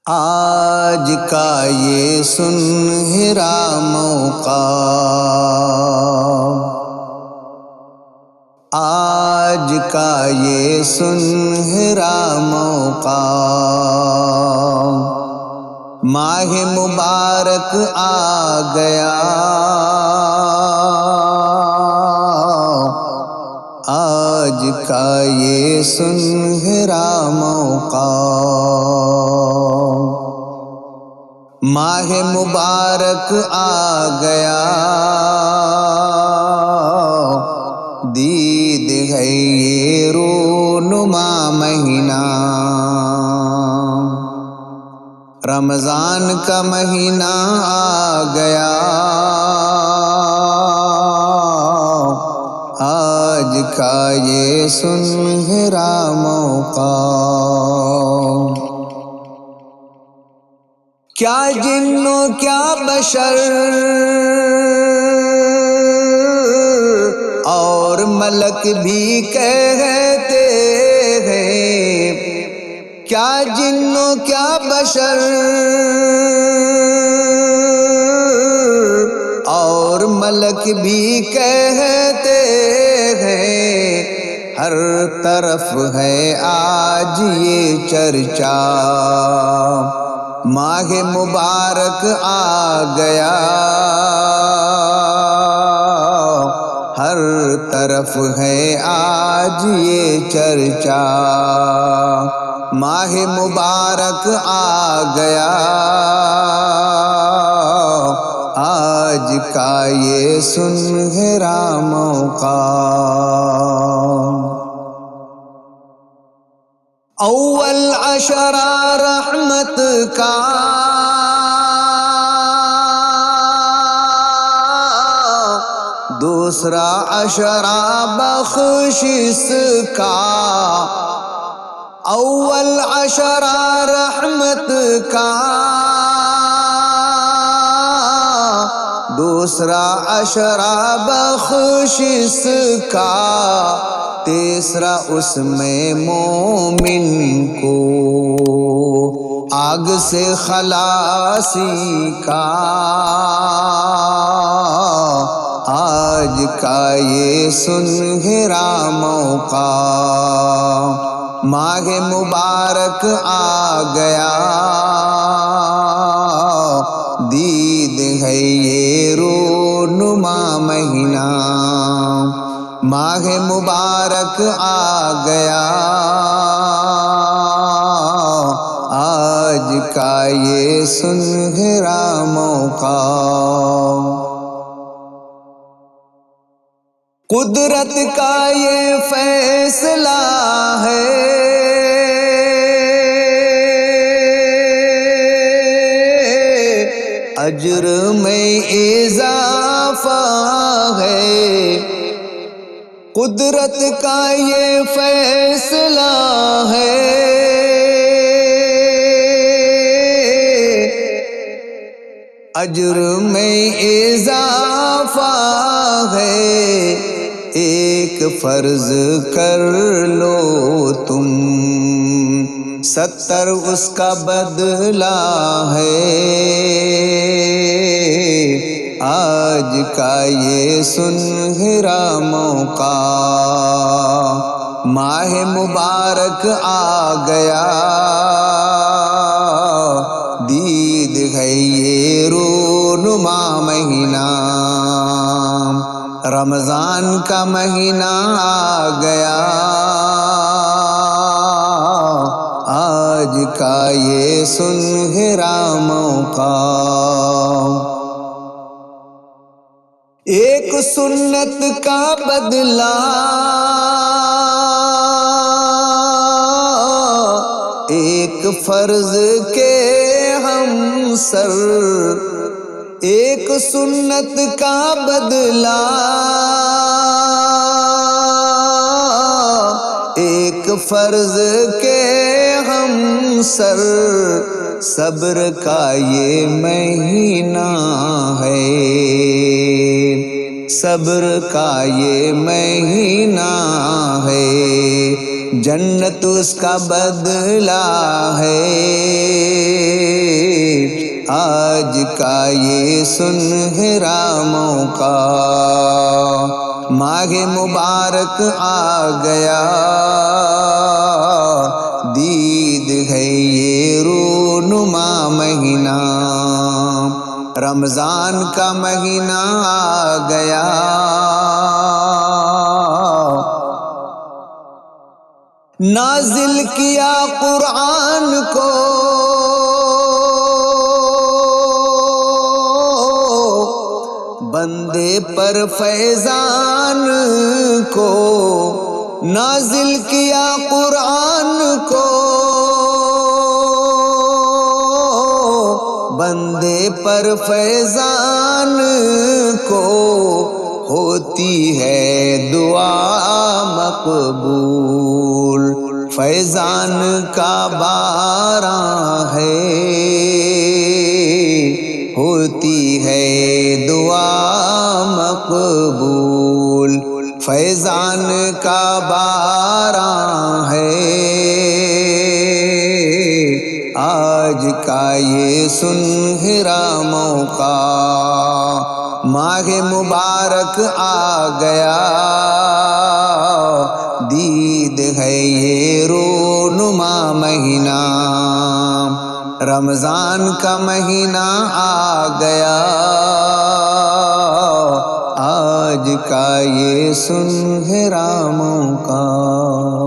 آج کا یہ سنہرا موقع، آج کا یہ سنہرا موقع، ماہ مبارک آ گیا، آج کا یہ سنہرا موقع، ماہ مبارک آ گیا، دید ہے یہ رونما مہینہ، رمضان کا مہینہ آ گیا، آج کا یہ سنہرا موقع، کیا جن و کیا بشر اور ملک بھی کہتے ہیں، کیا جن و کیا بشر اور ملک بھی کہتے ہیں، ہر طرف ہے آج یہ چرچا، ماہ مبارک آ گیا، ہر طرف ہے آج یہ چرچا، ماہ مبارک آ گیا، آج کا یہ سنہرا موقع، اول عشرہ رحمت کا، دوسرا عشرہ بخشش کا، اول عشرہ رحمت کا، دوسرا عشرہ بخشش کا، تیسرا اس میں مومن کو آگ سے خلاصی کا، آج کا یہ سنہرا موقع، ماہ مبارک آ گیا، دید ہے یہ رونما مہینہ، ماہ مبارک آ گیا، آج کا یہ سنہرا موقع، قدرت کا یہ فیصلہ ہے، اجر میں اضافہ ہے، قدرت کا یہ فیصلہ ہے، اجر میں اضافہ ہے، ایک فرض کر لو تم 70 اس کا بدلہ ہے، آج کا یہ سنہرا موقع، ماہ مبارک آ گیا، دید ہے یہ رونما مہینہ، رمضان کا مہینہ آ گیا، آج کا یہ سنہرا موقع، ایک سنت کا بدلہ، ایک فرض کے ہم سر، ایک سنت کا بدلہ، ایک فرض کے ہم سر، صبر کا یہ مہینہ ہے، صبر کا یہ مہینہ ہے، جنت اس کا بدلہ ہے، آج کا یہ سنہرا موقع، ماہ مبارک آ گیا، دید ہے یہ رونما مہینہ، رمضان کا مہینہ آ گیا، نازل کیا قرآن کو، بندے پر فیضان کو، نازل کیا قرآن کو، بندے پر فیضان کو، ہوتی ہے دعا مقبول، فیضان کا باران ہے، ہوتی ہے دعا مقبول، فیضان کا باران ہے، آج کا یہ سنہرا موقع، ماہ مبارک آ گیا، دید ہے یہ رونما مہینہ، رمضان کا مہینہ آ گیا، آج کا یہ سنہرا موقع۔